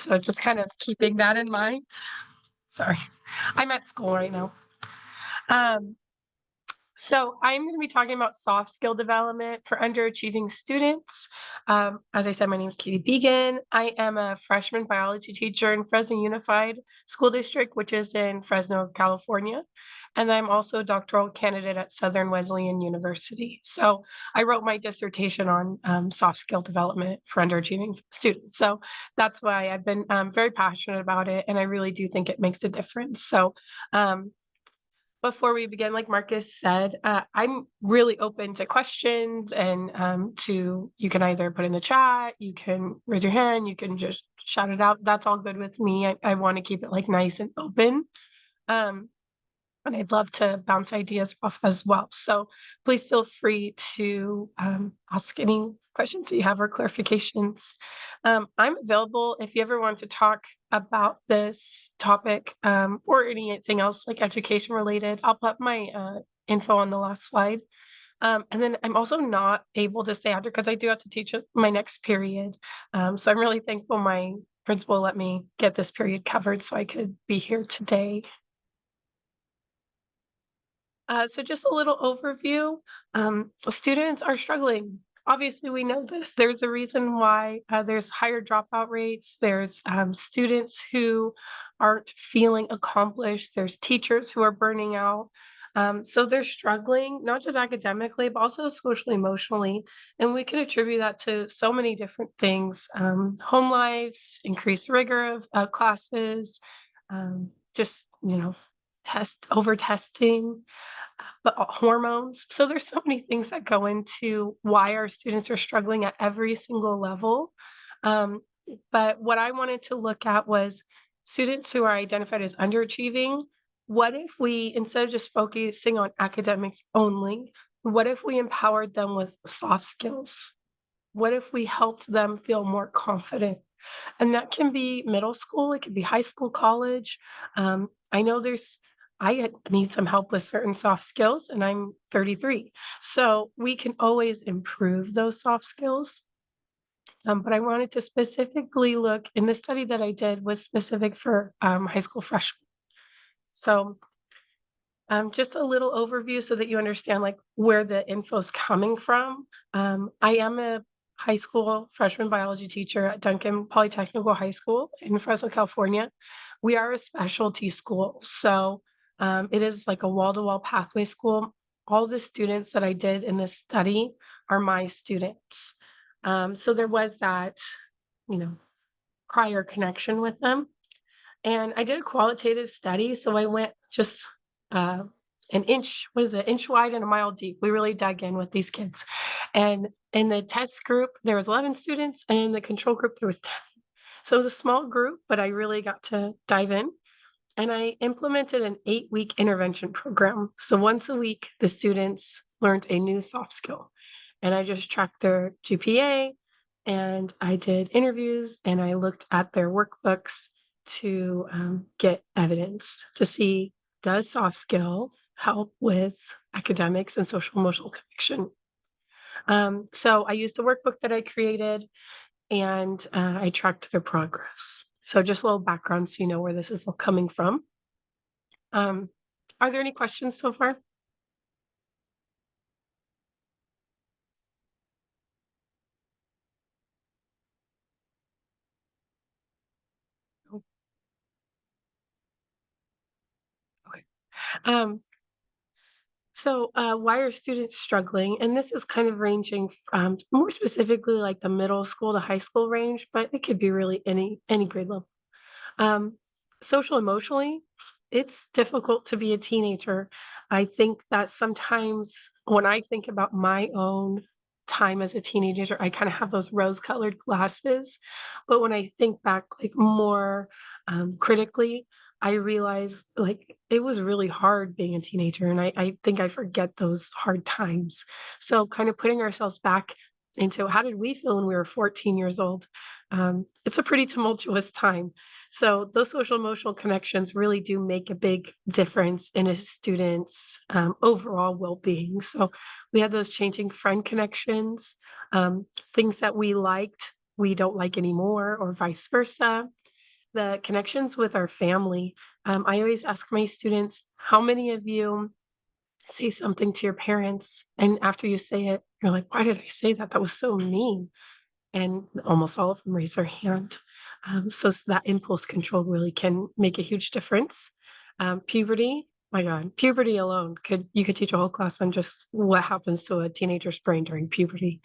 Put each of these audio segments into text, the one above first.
So just kind of keeping that in mind. Sorry, I'm at school right now. Um, so I'm going to be talking about soft skill development for underachieving students. As I said, my name is Kati Begen. I am a freshman biology teacher in Fresno Unified School District, which is in Fresno, California. And I'm also a doctoral candidate at Southern Wesleyan University. So I wrote my dissertation on soft skill development for underachieving students. So that's why I've been very passionate about it. And I really do think it makes a difference. So before we begin, like Marcus said, I'm really open to questions and you can either put in the chat, you can raise your hand, you can just shout it out. That's all good with me. I want to keep it like nice and open. And I'd love to bounce ideas off as well. So please feel free to ask any questions that you have or clarifications. I'm available if you ever want to talk about this topic or anything else like education related. I'll put my info on the last slide. And then I'm also not able to stay after because I do have to teach my next period. So I'm really thankful my principal let me get this period covered so I could be here today. So just a little overview. Students are struggling. Obviously, we know this. There's a reason why there's higher dropout rates. There's students who aren't feeling accomplished. There's teachers who are burning out. So they're struggling, not just academically, but also socially, emotionally. And we can attribute that to so many different things. Home lives, increased rigor of classes, just, over testing, but hormones. So there's so many things that go into why our students are struggling at every single level. But what I wanted to look at was students who are identified as underachieving. What if we, instead of just focusing on academics only, what if we empowered them with soft skills? What if we helped them feel more confident? And that can be middle school, it could be high school, college. I know I need some help with certain soft skills, and I'm 33. So we can always improve those soft skills. But I wanted to specifically look, in the study that I did was specific for high school freshmen. So just a little overview so that you understand like where the info is coming from. I am a high school freshman biology teacher at Duncan Polytechnical High School in Fresno, California. We are a specialty school, so it is like a wall-to-wall pathway school. All the students that I did in this study are my students. So there was that, prior connection with them. And I did a qualitative study, so I went just an inch, inch wide and a mile deep. We really dug in with these kids. And in the test group, there was 11 students, and in the control group, there was 10. So it was a small group, but I really got to dive in. And I implemented an 8-week intervention program. So once a week, the students learned a new soft skill. And I just tracked their GPA, and I did interviews, and I looked at their workbooks to get evidence to see, does soft skill help with academics and social emotional connection? So I used the workbook that I created, and I tracked their progress. So just a little background so you know where this is all coming from. Are there any questions so far? Okay. So why are students struggling? And this is kind of ranging from more specifically like the middle school to high school range, but it could be really any grade level. Social emotionally, it's difficult to be a teenager. I think that sometimes when I think about my own time as a teenager, I kind of have those rose-colored glasses. But when I think back like more critically, I realize like it was really hard being a teenager. And I think I forget those hard times. So kind of putting ourselves back into how did we feel when we were 14 years old? It's a pretty tumultuous time. So those social emotional connections really do make a big difference in a student's overall well-being. So we have those changing friend connections, things that we liked, we don't like anymore, or vice versa. The connections with our family. I always ask my students, how many of you say something to your parents, and after you say it, you're like, "Why did I say that? That was so mean." And almost all of them raise their hand. That impulse control really can make a huge difference. Puberty, my God, puberty alone could teach a whole class on just what happens to a teenager's brain during puberty.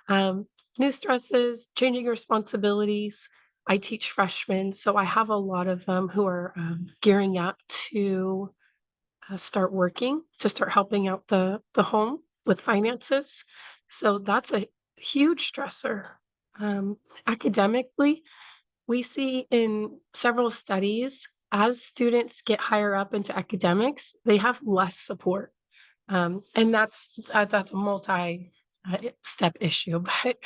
Um, New stresses, changing responsibilities. I teach freshmen, so I have a lot of them who are gearing up to start working, to start helping out the home with finances. So that's a huge stressor. Um, Academically, we see in several studies as students get higher up into academics, they have less support. And that's a multi step issue, but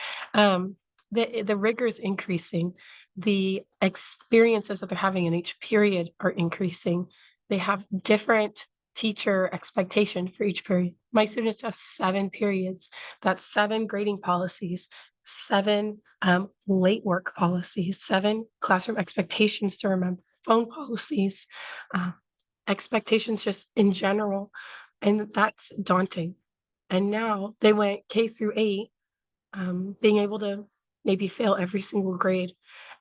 the rigor is increasing. The experiences that they're having in each period are increasing. They have different teacher expectation for each period. My students have 7 periods. That's 7 grading policies, 7 late work policies, 7 classroom expectations to remember, phone policies, uh, expectations just in general, and that's daunting. And now they went K through 8, being able to maybe fail every single grade.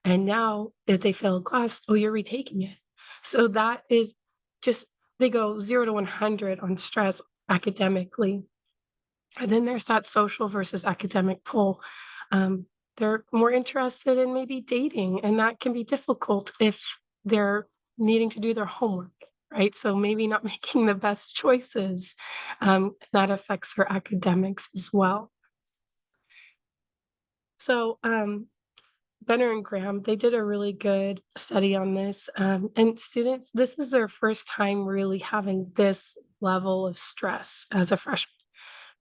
And now if they fail a class, oh, you're retaking it. So that is just they go 0 to 100 on stress academically. And then there's that social versus academic pull. Um, they're more interested in maybe dating, and that can be difficult if they're needing to do their homework, right? So maybe not making the best choices. That affects their academics as well. So, Benner and Graham, they did a really good study on this. And students, this is their first time really having this level of stress as a freshman.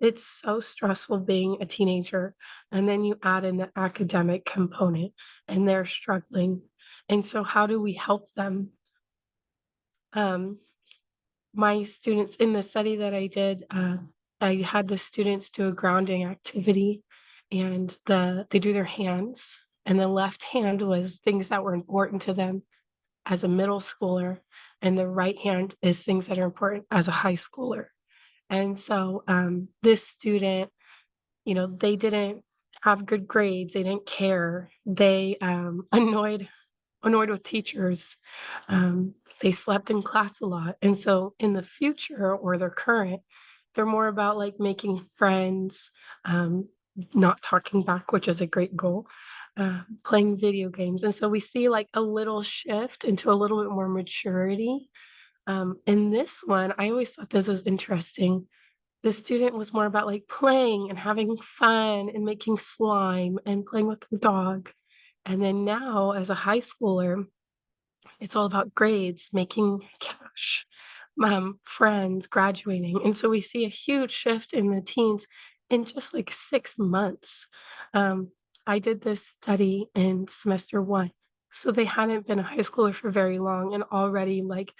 It's so stressful being a teenager, and then you add in the academic component, and they're struggling. And so how do we help them? Um, my students in the study that I did, I had the students do a grounding activity, and they do their hands, and the left hand was things that were important to them as a middle schooler, and the right hand is things that are important as a high schooler. And so, this student, they didn't have good grades, they didn't care, they, annoyed with teachers, they slept in class a lot, and so in the future or their current, they're more about, like, making friends, um, not talking back, which is a great goal, playing video games, and so we see, like, a little shift into a little bit more maturity. In this one, I always thought this was interesting. The student was more about, like, playing and having fun and making slime and playing with the dog, and then now as a high schooler, it's all about grades, making cash, friends, graduating, and so we see a huge shift in the teens in just, like, 6 months. Um, I did this study in semester 1, so they hadn't been a high schooler for very long, and already, like,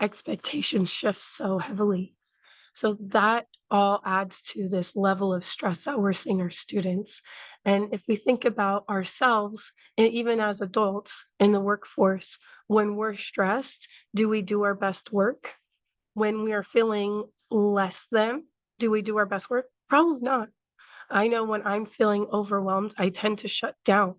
expectations shift so heavily. So that all adds to this level of stress that we're seeing our students. And if we think about ourselves, and even as adults in the workforce, when we're stressed, do we do our best work? When we are feeling less than, do we do our best work? Probably not. I know when I'm feeling overwhelmed, I tend to shut down,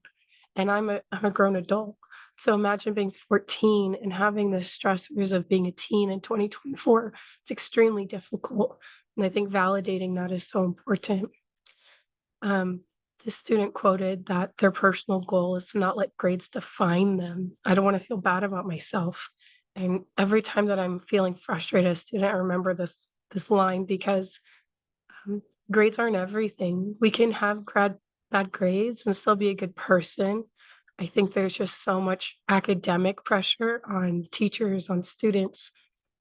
and I'm a grown adult. So imagine being 14 and having the stressors of being a teen in 2024. It's extremely difficult, and I think validating that is so important. Um, this student quoted that their personal goal is to not let grades define them. I don't want to feel bad about myself. And every time that I'm feeling frustrated as a student, I remember this line because um, grades aren't everything. We can have bad grades and still be a good person. I think there's just so much academic pressure on teachers, on students,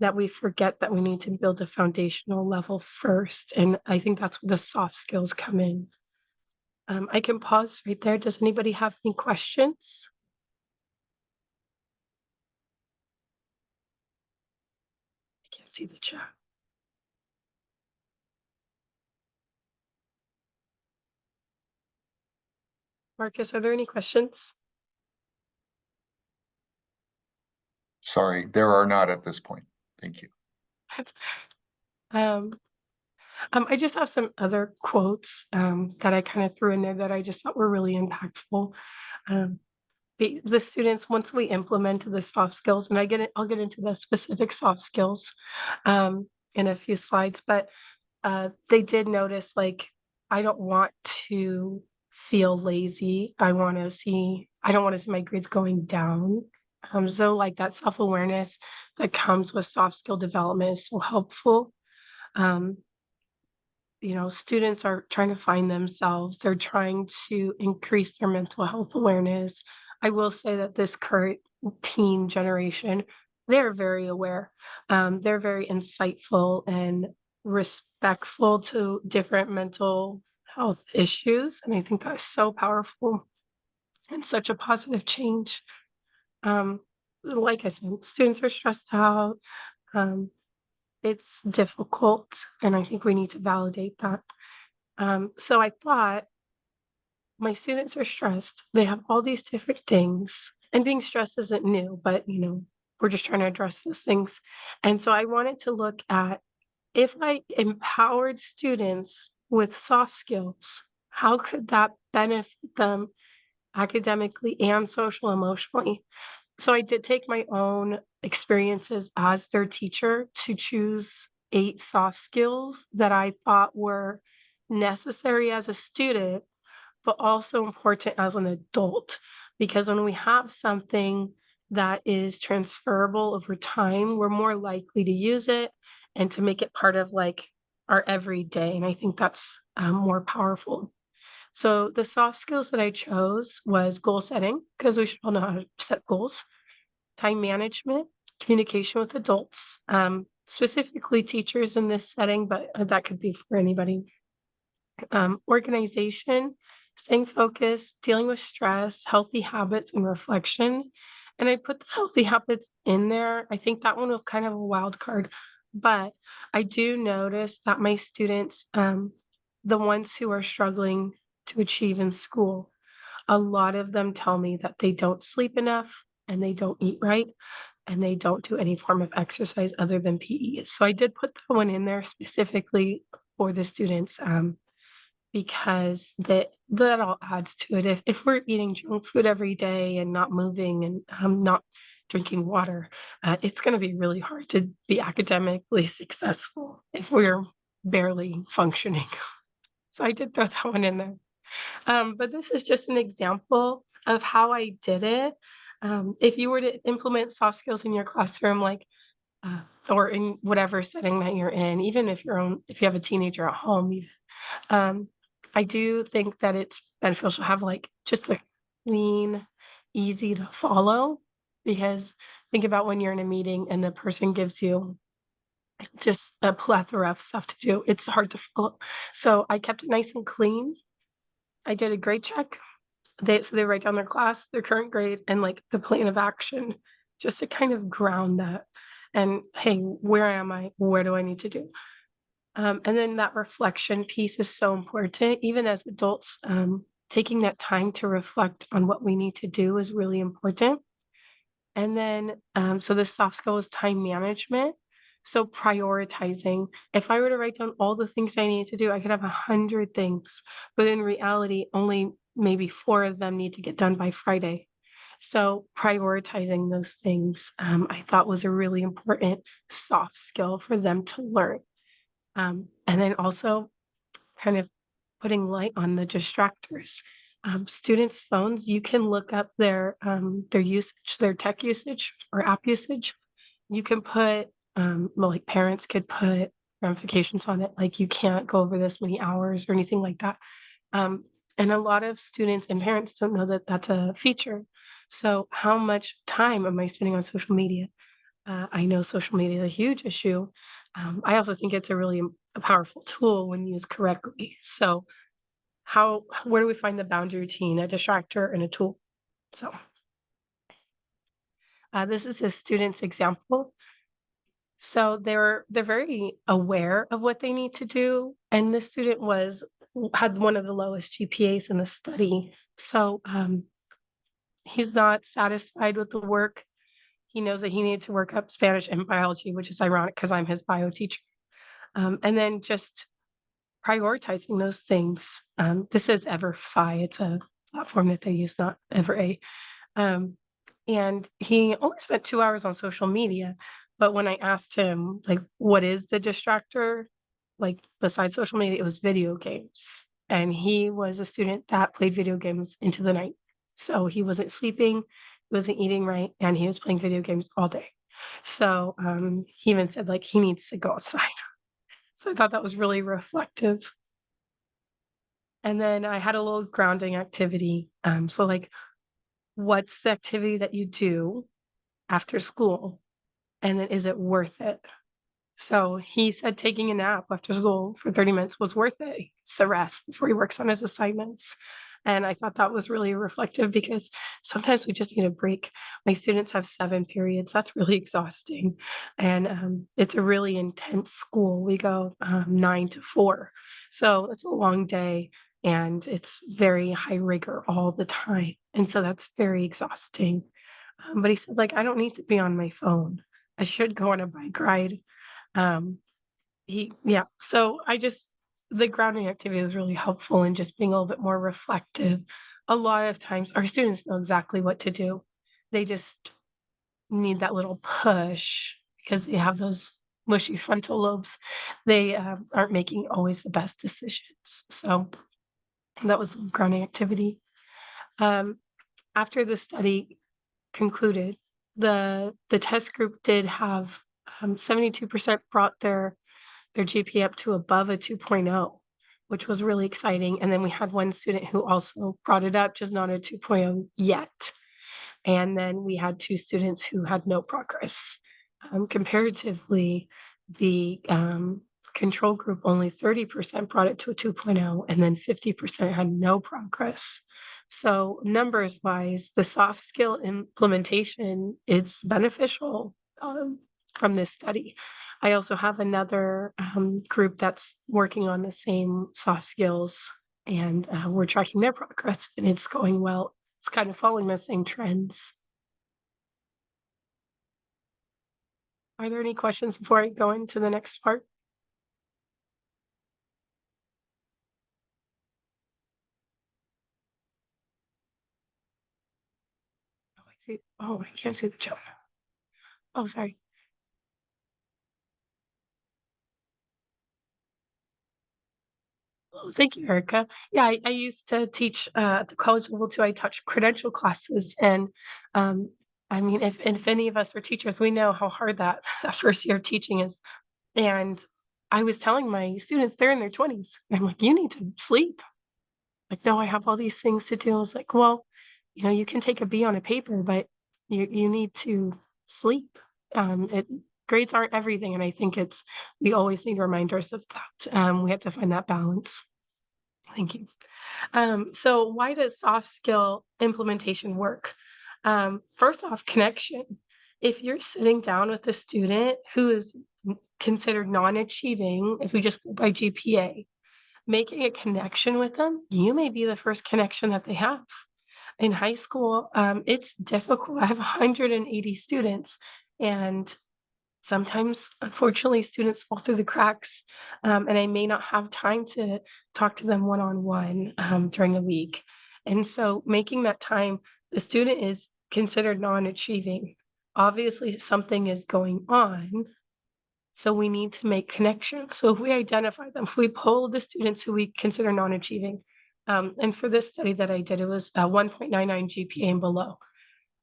that we forget that we need to build a foundational level first. And I think that's where the soft skills come in. I can pause right there. Does anybody have any questions? I can't see the chat. Marcus, are there any questions? Sorry, there are not at this point. Thank you. Um, I just have some other quotes that I kind of threw in there that I just thought were really impactful. Um, the students, once we implemented the soft skills, and I'll get into the specific soft skills in a few slides, but they did notice, like, I don't want to feel lazy. I don't want to see my grades going down. So like that self-awareness that comes with soft skill development is so helpful. Um, students are trying to find themselves. They're trying to increase their mental health awareness. I will say that this current teen generation, they're very aware. They're very insightful and respectful to different mental health issues. And I think that's so powerful and such a positive change. Um, like I said, students are stressed out. Um, it's difficult, and I think we need to validate that. So I thought my students are stressed. They have all these different things, and being stressed isn't new, but we're just trying to address those things. And so I wanted to look at if I empowered students with soft skills, how could that benefit them academically and social emotionally? So I did take my own experiences as their teacher to choose 8 soft skills that I thought were necessary as a student, but also important as an adult. Because when we have something that is transferable over time, we're more likely to use it and to make it part of like our everyday. And I think that's more powerful. So the soft skills that I chose was goal setting, because we should all know how to set goals, time management, communication with adults, specifically teachers in this setting, but that could be for anybody. Organization, staying focused, dealing with stress, healthy habits, and reflection. And I put the healthy habits in there. I think that one was kind of a wild card, but I do notice that my students, the ones who are struggling to achieve in school, a lot of them tell me that they don't sleep enough and they don't eat right and they don't do any form of exercise other than PE. So I did put that one in there specifically for the students. Because that all adds to it. If we're eating junk food every day and not moving and, not drinking water, it's gonna be really hard to be academically successful if we're barely functioning. So I did throw that one in there. But this is just an example of how I did it. If you were to implement soft skills in your classroom, like, uh, or in whatever setting that you're in, even if you have a teenager at home, um, I do think that it's beneficial to have, like, just a clean, easy to follow, because think about when you're in a meeting and the person gives you just a plethora of stuff to do, it's hard to follow. So I kept it nice and clean. I did a grade check. They write down their class, their current grade, and, like, the plan of action just to kind of ground that, and, "Hey, where am I? Where do I need to do?" And then that reflection piece is so important. Even as adults, taking that time to reflect on what we need to do is really important. And then, so the soft skill is time management. So prioritizing. If I were to write down all the things I need to do, I could have 100 things, but in reality, only maybe 4 of them need to get done by Friday. So prioritizing those things, I thought was a really important soft skill for them to learn. And then also kind of putting light on the distractors. Students' phones, you can look up their usage, their tech usage or app usage. You can put, well, like parents could put ramifications on it, like you can't go over this many hours or anything like that. Um, and a lot of students and parents don't know that that's a feature. So, how much time am I spending on social media? I know social media is a huge issue. I also think it's a really a powerful tool when used correctly. So, where do we find the boundary between a distractor and a tool? So, this is a student's example. So they're very aware of what they need to do, and this student had one of the lowest GPAs in the study. So he's not satisfied with the work. he knows that he needed to work up Spanish and biology, which is ironic because I'm his bio teacher. And then just prioritizing those things. This is EverFi. It's a platform that they use, not EverA. Um, and he only spent 2 hours on social media, but when I asked him, like, "What is the distractor?" Like, besides social media, it was video games, and he was a student that played video games into the night. So, he wasn't sleeping, he wasn't eating right, and he was playing video games all day. So, he even said, like, he needs to go outside. So, I thought that was really reflective. And then I had a little grounding activity, so, like, what's the activity that you do after school, and then is it worth it? So he said taking a nap after school for 30 minutes was worth it. It's a rest before he works on his assignments. And I thought that was really reflective because sometimes we just need a break. My students have 7 periods. That's really exhausting. And it's a really intense school. We go 9 to 4. So it's a long day and it's very high rigor all the time. And so that's very exhausting. But he said, like, I don't need to be on my phone. I should go on a bike ride. Um, so I just the grounding activity was really helpful in just being a little bit more reflective. A lot of times our students know exactly what to do. They just need that little push because they have those mushy frontal lobes. They aren't making always the best decisions. So that was a grounding activity. Um, After the study concluded, the test group did have 72% brought their GPA up to above a 2.0, which was really exciting, and then we had one student who also brought it up, just not a 2.0 yet, and then we had 2 students who had no progress. Comparatively, the, control group, only 30% brought it to a 2.0, and then 50% had no progress. So, numbers-wise, the soft skill implementation is beneficial, from this study. I also have another, group that's working on the same soft skills, and, we're tracking their progress, and it's going well. It's kind of following the same trends. Are there any questions before I go into the next part? Oh, I see. Oh, I can't see the chat. Oh, sorry. Oh, thank you, Erica. Yeah, I used to teach at the college level too. I taught credential classes, and I mean, if any of us are teachers, we know how hard that that first year of teaching is. And I was telling my students, they're in their 20s. I'm like, you need to sleep. Like, no, I have all these things to do. I was like, well, you can take a B on a paper, but you need to sleep. It grades aren't everything, and I think we always need reminders of that. We have to find that balance. Thank you. So why does soft skill implementation work? First off, connection. If you're sitting down with a student who is considered non-achieving, if we just go by GPA, making a connection with them, you may be the first connection that they have. In high school, it's difficult. I have 180 students, and sometimes, unfortunately, students fall through the cracks, and I may not have time to talk to them one on one during the week. And so, making that time, the student is considered non achieving. Obviously, something is going on, so we need to make connections. So, if we identify them, if we poll the students who we consider non achieving, and for this study that I did, it was 1.99 GPA and below,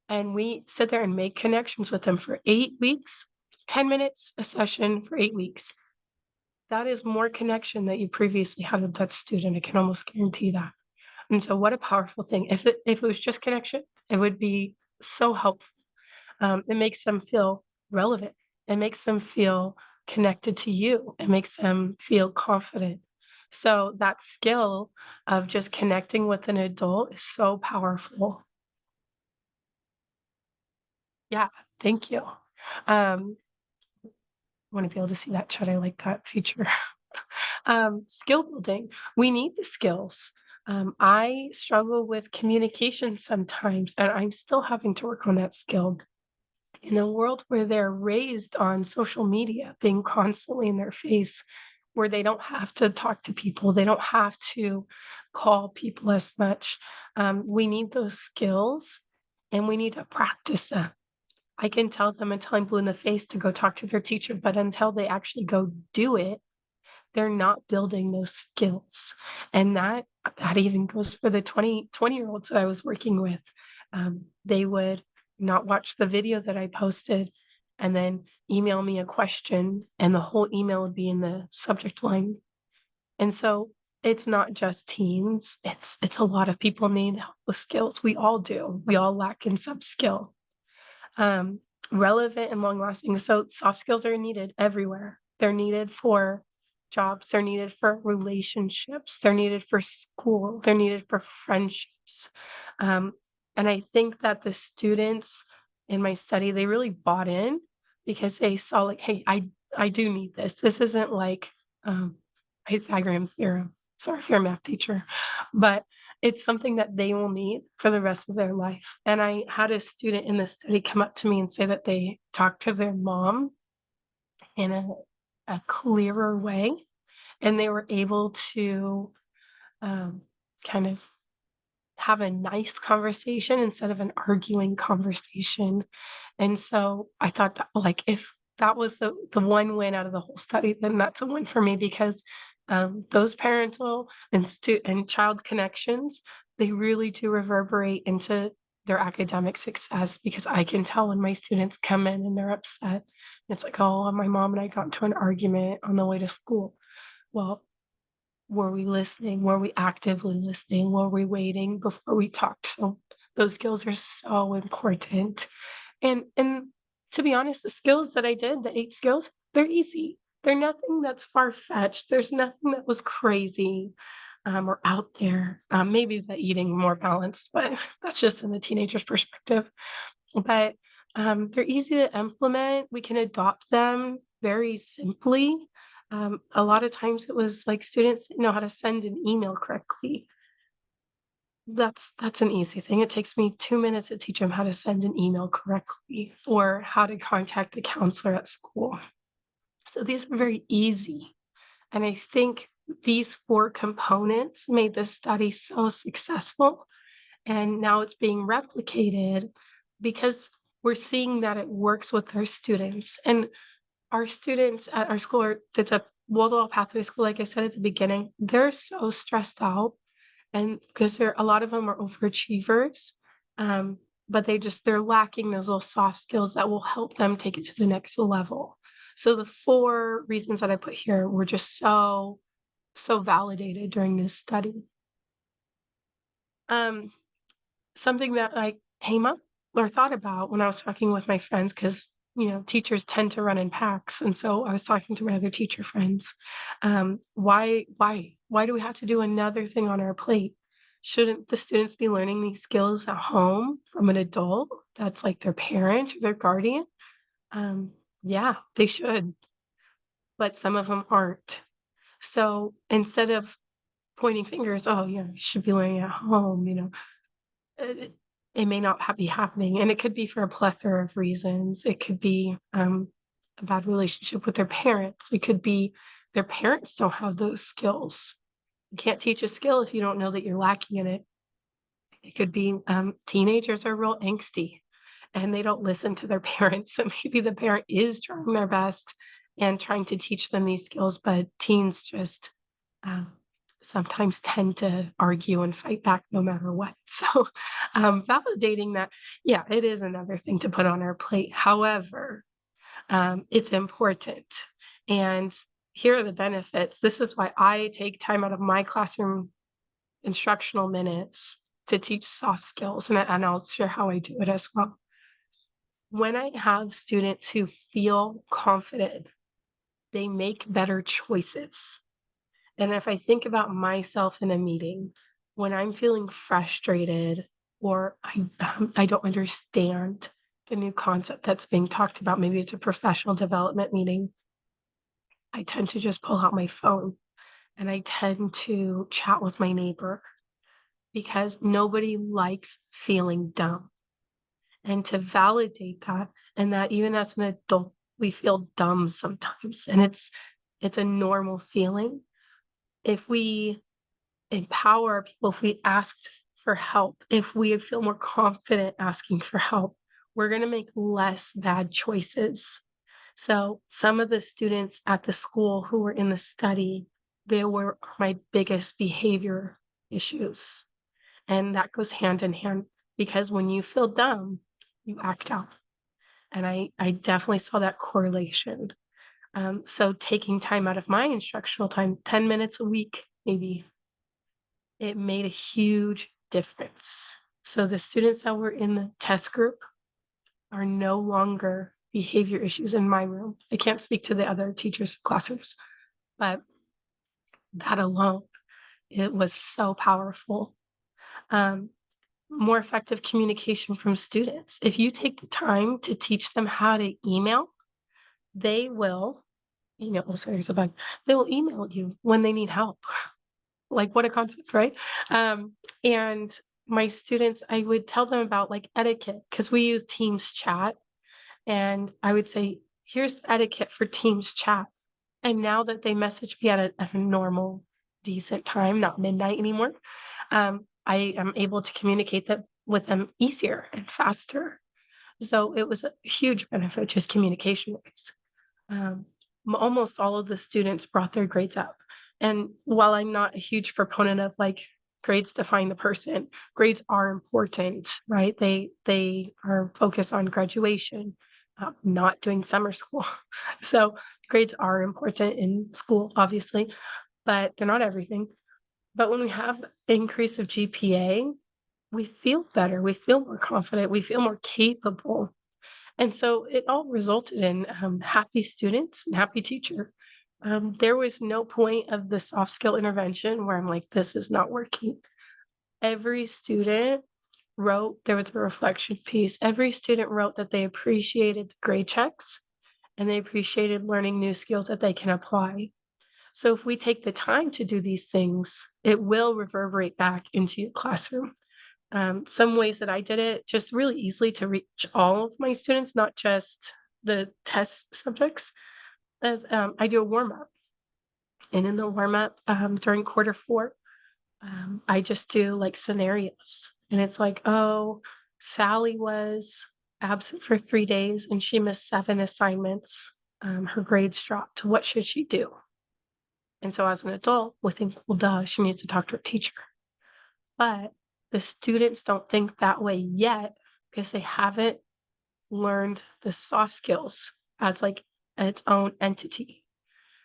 and we sit there and make connections with them for 8 weeks, 10 minutes a session for 8 weeks. That is more connection that you previously had with that student, I can almost guarantee that. And so what a powerful thing. If it was just connection, it would be so helpful. It makes them feel relevant. It makes them feel connected to you. It makes them feel confident. So that skill of just connecting with an adult is so powerful. Yeah, thank you. Um, Want to be able to see that chat. I like that feature. Skill building. We need the skills. I struggle with communication sometimes, and I'm still having to work on that skill. In a world where they're raised on social media, being constantly in their face, where they don't have to talk to people, they don't have to call people as much. We need those skills and we need to practice them. I can tell them until I'm blue in the face to go talk to their teacher, but until they actually go do it, they're not building those skills. And that even goes for the 20-year-olds that I was working with. They would not watch the video that I posted and then email me a question, and the whole email would be in the subject line. And so it's not just teens, it's a lot of people need help with skills. We all do. We all lack in some skill. Um, Relevant and long lasting. So soft skills are needed everywhere. They're needed for jobs, they're needed for relationships, they're needed for school, they're needed for friendships. Um, and I think that the students in my study, they really bought in because they saw like, hey, I do need this. This isn't like Pythagorean's theorem. Sorry if you're a math teacher, but it's something that they will need for the rest of their life. And I had a student in the study come up to me and say that they talked to their mom in a clearer way, and they were able to um, kind of have a nice conversation instead of an arguing conversation. And so I thought that, like, if that was the one win out of the whole study, then that's a win for me because those parental and child connections, they really do reverberate into their academic success because I can tell when my students come in and they're upset. It's like, oh, my mom and I got into an argument on the way to school. Well, were we listening? Were we actively listening? Were we waiting before we talked? So those skills are so important. And to be honest, the skills that I did, the 8 skills, they're easy. They're nothing that's far-fetched. There's nothing that was crazy, or out there. Maybe the eating more balanced, but that's just in the teenager's perspective. But, they're easy to implement. We can adopt them very simply. A lot of times it was like students didn't know how to send an email correctly. That's an easy thing. It takes me 2 minutes to teach them how to send an email correctly or how to contact the counselor at school. So these are very easy. And I think these 4 components made this study so successful. And now it's being replicated because we're seeing that it works with our students. And our students at our school are it's a wall-to-wall pathway school, like I said at the beginning, they're so stressed out and because there a lot of them are overachievers, um, but they're lacking those little soft skills that will help them take it to the next level. So the 4 reasons that I put here were just so validated during this study. Um, Something that I came up or thought about when I was talking with my friends, because teachers tend to run in packs, and so I was talking to my other teacher friends. Why do we have to do another thing on our plate? Shouldn't the students be learning these skills at home from an adult that's like their parent or their guardian? Yeah, they should, but some of them aren't. So instead of pointing fingers, oh, yeah, you should be learning at home, it it may not be happening, and it could be for a plethora of reasons. It could be, a bad relationship with their parents. It could be their parents don't have those skills. You can't teach a skill if you don't know that you're lacking in it. It could be, teenagers are real angsty, and they don't listen to their parents, so maybe the parent is trying their best and trying to teach them these skills, but teens just, um, sometimes tend to argue and fight back no matter what. So, validating that, yeah, it is another thing to put on our plate. However, it's important, and here are the benefits. This is why I take time out of my classroom instructional minutes to teach soft skills, and I'll share how I do it as well. When I have students who feel confident, they make better choices. And if I think about myself in a meeting, when I'm feeling frustrated or I don't understand the new concept that's being talked about, maybe it's a professional development meeting, I tend to just pull out my phone and I tend to chat with my neighbor because nobody likes feeling dumb. and to validate that, and that even as an adult, we feel dumb sometimes, and it's a normal feeling. If we empower people, if we asked for help, if we feel more confident asking for help, we're going to make less bad choices. So some of the students at the school who were in the study, they were my biggest behavior issues. And that goes hand in hand because when you feel dumb, you act out. And I definitely saw that correlation. So taking time out of my instructional time, 10 minutes a week, maybe, it made a huge difference. So the students that were in the test group are no longer behavior issues in my room. I can't speak to the other teachers' classrooms, but that alone, it was so powerful. Um, More effective communication from students. If you take the time to teach them how to email, they will email. Oh, sorry, there's a bug. They will email you when they need help. Like, what a concept, right? And my students, I would tell them about like etiquette because we use Teams chat. And I would say, here's etiquette for Teams chat. And now that they message me at a normal, decent time, not midnight anymore, I am able to communicate that with them easier and faster. So it was a huge benefit, just communication wise. Um, Almost all of the students brought their grades up. And while I'm not a huge proponent of like grades define the person, grades are important, right? They are focused on graduation, not doing summer school. So grades are important in school, obviously, but they're not everything. But when we have increase of GPA, we feel better, we feel more confident, we feel more capable, and so it all resulted in happy students and happy teacher. There was no point of the soft skill intervention where I'm like, this is not working. Every student wrote, there was a reflection piece. Every student wrote that they appreciated the grade checks and they appreciated learning new skills that they can apply. So if we take the time to do these things, it will reverberate back into your classroom. Some ways that I did it just really easily to reach all of my students, not just the test subjects, as I do a warm up. And in the warm up during quarter four, I just do like scenarios. And it's like, oh, Sally was absent for 3 days and she missed 7 assignments. Her grades dropped. What should she do? And so as an adult, we think, well, duh, she needs to talk to her teacher. But the students don't think that way yet because they haven't learned the soft skills as like its own entity.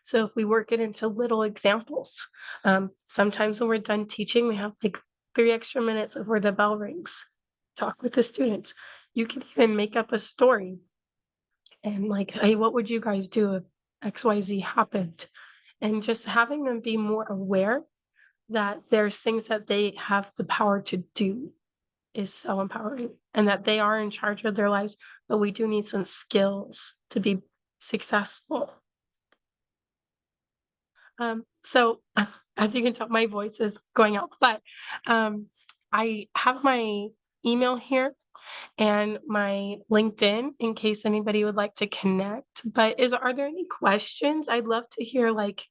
So if we work it into little examples, sometimes when we're done teaching, we have like 3 extra minutes of where the bell rings. Talk with the students. You can even make up a story and like, hey, what would you guys do if XYZ happened? And just having them be more aware that there's things that they have the power to do is so empowering and that they are in charge of their lives, but we do need some skills to be successful. So as you can tell, my voice is going out, but I have my email here and my LinkedIn in case anybody would like to connect. But are there any questions? I'd love to hear like,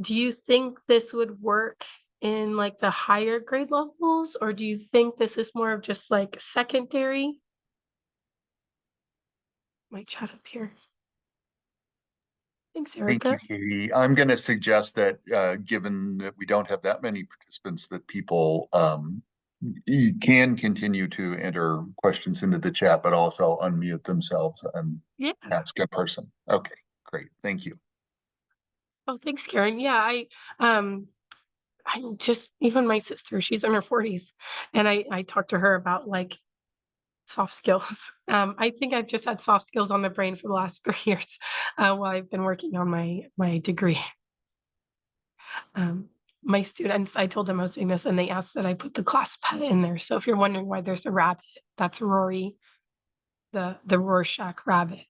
do you think this would work in like the higher grade levels, or do you think this is more of just like secondary? My chat up here. Thanks, Thank you, Erica. Katie. I'm going to suggest that, given that we don't have that many participants, that people you can continue to enter questions into the chat, but also unmute themselves and Yeah. ask a person. Okay, great. Thank you. Oh, thanks, Karen. Yeah, um I just even my sister, she's in her 40s, and I talked to her about like soft skills. I think I've just had soft skills on the brain for the last 3 years while I've been working on my degree. Um, my students, I told them I was doing this, and they asked that I put the class pet in there. So if you're wondering why there's a rabbit, that's Rory, the Rorschach rabbit.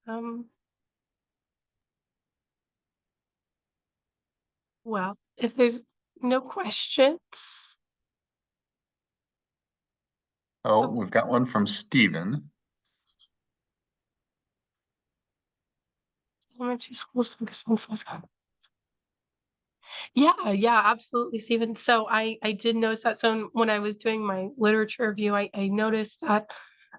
Um, well, if there's no questions, Oh, oh, we've got one from Stephen. elementary schools focus on source code. Yeah, yeah, absolutely, Stephen. So I did notice that. So when I was doing my literature review, I noticed that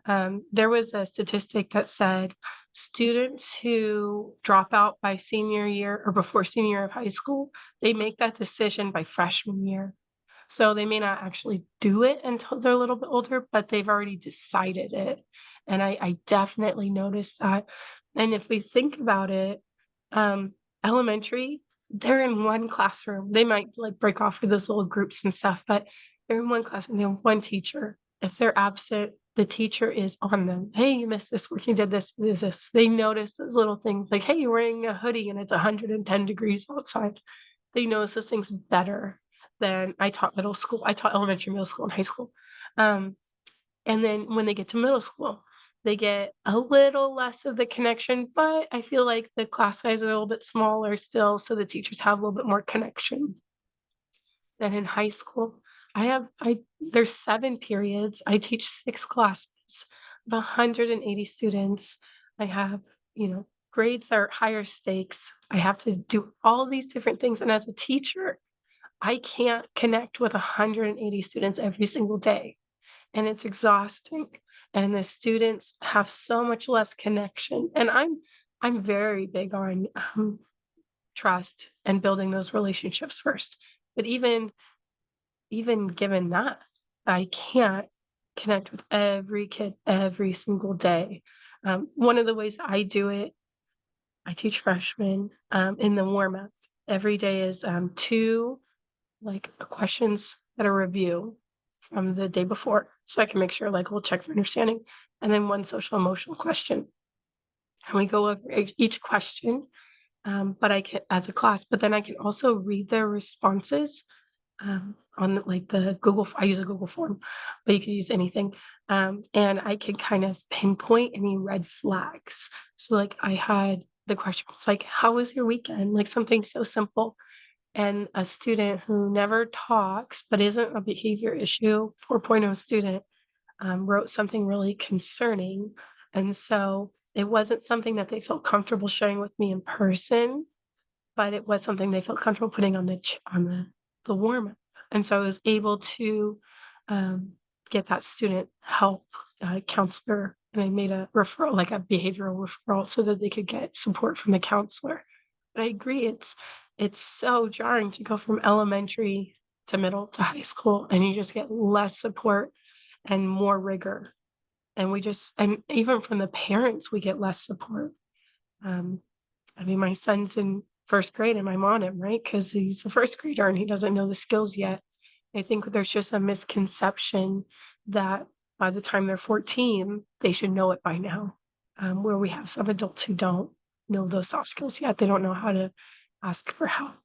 there was a statistic that said students who drop out by senior year or before senior year of high school, they make that decision by freshman year. So they may not actually do it until they're a little bit older, but they've already decided it. And I definitely noticed that. And if we think about it, um, elementary, they're in one classroom. They might like break off for those little groups and stuff, but they're in one classroom. They have one teacher. If they're absent, the teacher is on them. Hey, you missed this work. You did this, this. They notice those little things like, hey, you're wearing a hoodie and it's 110 degrees outside. They notice those things better than I taught middle school. I taught elementary, middle school, and high school. Um, and then when they get to middle school, they get a little less of the connection, but I feel like the class size is a little bit smaller still, so the teachers have a little bit more connection than in high school. I there's 7 periods. I teach 6 classes of 180 students. I have, grades are higher stakes. I have to do all these different things, and as a teacher, I can't connect with 180 students every single day, and it's exhausting, and the students have so much less connection, and I'm very big on, trust and building those relationships first, but even given that, I can't connect with every kid every single day. One of the ways I do it, I teach freshmen, in the warm up. Every day is 2 like questions that are review from the day before. So I can make sure like we'll check for understanding. And then 1 social emotional question. And we go over each question, but I can as a class, but then I can also read their responses on like the I use a Google form, but you could use anything. And I can kind of pinpoint any red flags. So like I had the question was like, how was your weekend? Like something so simple. And a student who never talks, but isn't a behavior issue, 4.0 student, wrote something really concerning. And so it wasn't something that they felt comfortable sharing with me in person, but it was something they felt comfortable putting on the warm up. And so I was able to um, get that student help counselor, and I made a referral, like a behavioral referral, so that they could get support from the counselor. But I agree, it's so jarring to go from elementary to middle to high school, and you just get less support and more rigor. And even from the parents, we get less support. Um, I mean, my son's in first grade and I'm on him, right? Because he's a first grader and he doesn't know the skills yet. I think there's just a misconception that by the time they're 14, they should know it by now, where we have some adults who don't know those soft skills yet. They don't know how to ask for help.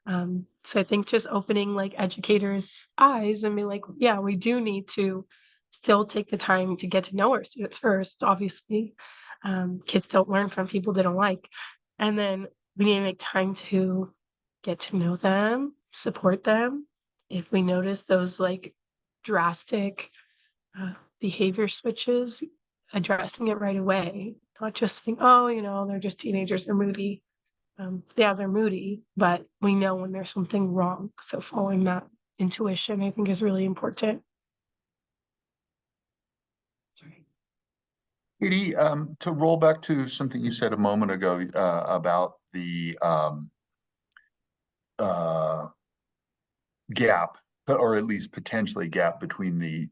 So I think just opening like educators' eyes and be like, yeah, we do need to still take the time to get to know our students first, obviously. Kids don't learn from people they don't like. And then we need to make time to get to know them, support them. If we notice those like drastic behavior switches, addressing it right away, not just saying, oh, they're just teenagers, they're moody. Yeah, they're moody, but we know when there's something wrong. So following that intuition, I think, is really important. Sorry. Katie, to roll back to something you said a moment ago, about the uh, gap, or at least potentially gap between the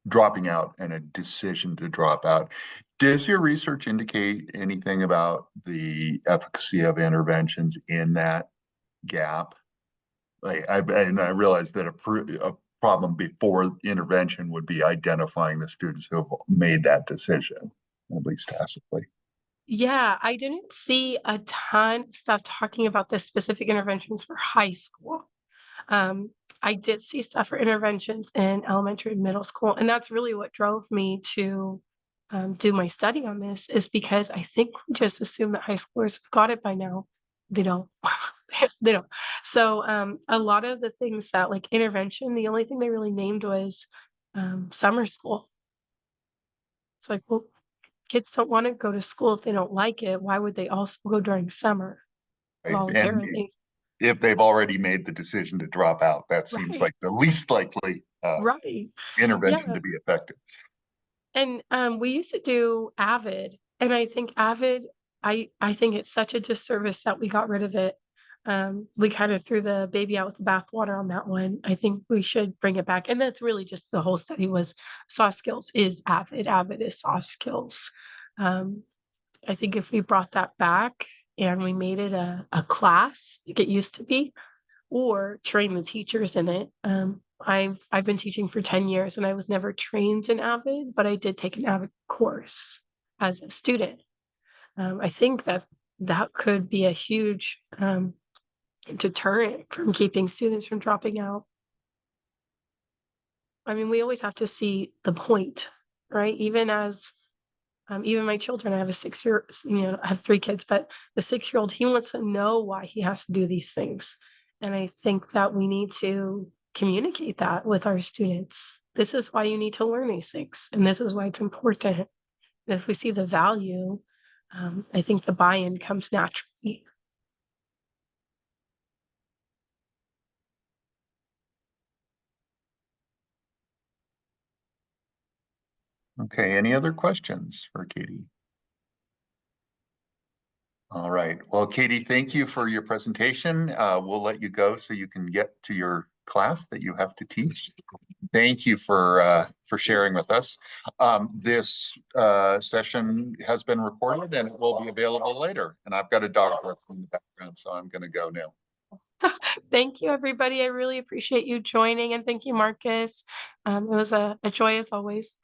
dropping out and a decision to drop out. Does your research indicate anything about the efficacy of interventions in that gap? And I realize that a problem before intervention would be identifying the students who have made that decision, at least tacitly. Yeah, I didn't see a ton of stuff talking about the specific interventions for high school. Um, I did see stuff for interventions in elementary and middle school, and that's really what drove me to do my study on this is because I think we just assume that high schoolers have got it by now. They don't. They don't. So, a lot of the things that like intervention, the only thing they really named was summer school. It's like, well, kids don't want to go to school if they don't like it. Why would they also go during summer Right? And voluntarily? if they've already made the decision to drop out, that seems Right. like the least likely Right. intervention Yeah. to be effective. And, we used to do Avid, and I think Avid I think it's such a disservice that we got rid of it. We kinda threw the baby out with the bathwater on that one. I think we should bring it back, and that's really just the whole study was soft skills is Avid, Avid is soft skills. Um, I think if we brought that back and we made it a class like it used to be, or train the teachers in it. I've been teaching for 10 years and I was never trained in Avid, but I did take an Avid course as a student. I think that that could be a huge deterrent from keeping students from dropping out. I mean, we always have to see the point, right? Even my children, I have a 6-year, I have 3 kids, but the 6-year-old, he wants to know why he has to do these things. And I think that we need to communicate that with our students. This is why you need to learn these things, and this is why it's important. And if we see the value, I think the buy-in comes naturally. Okay, any other questions for Katie? All right. Well, Katie, thank you for your presentation. We'll let you go so you can get to your class that you have to teach. Thank you for sharing with us. This session has been recorded and it will be available later. And I've got a dog bark in the background, so I'm going to go now. Thank you, everybody. I really appreciate you joining, and thank you, Marcus. It was a joy as always.